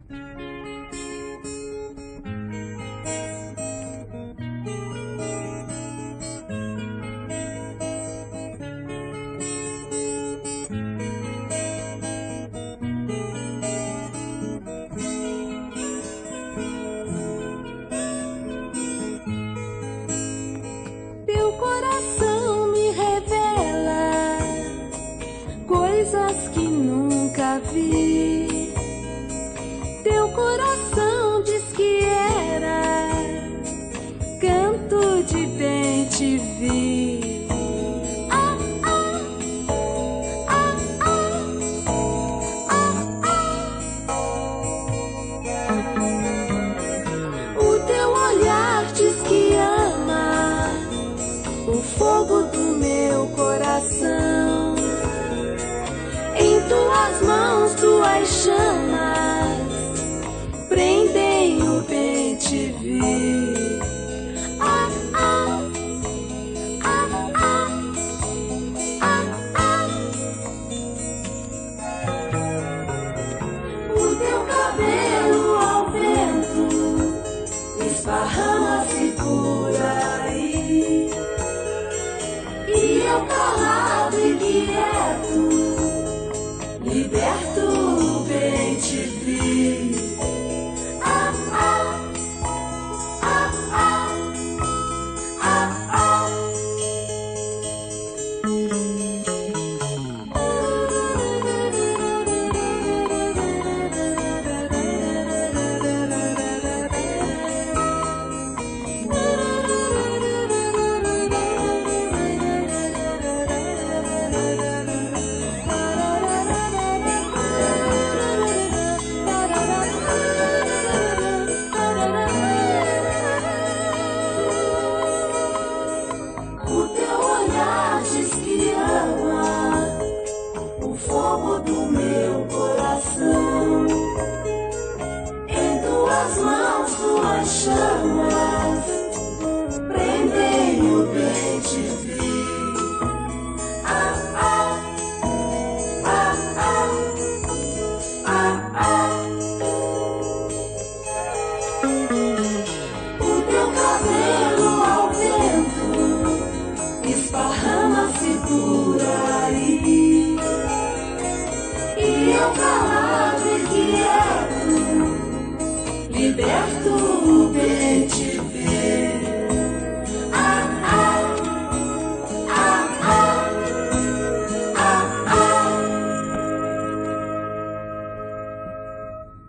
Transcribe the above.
Teu coração me revela coisas que nunca vi. Teu coração diz que era canto de bem te vi. Ah, ah, ah, ah, ah. O teu olhar diz que ama o fogo do meu coração. Em tuas mãos, tuas chamas prendem o bem te vi. Ah, ah, ah, ah, ah, ah. O teu cabelo ao vento esparrama-se por aí, e eu calado e quieto, liberto bem te vi. Ah, ah, ah, ah, ah, ah. O teu olhar diz que ama o fogo do meu coração. Em tuas mãos, tuas chamas prendem o bem te vi. Ah, ah, ah, ah, ah, ah. O teu cabelo ao vento esparrama-se por aí, e eu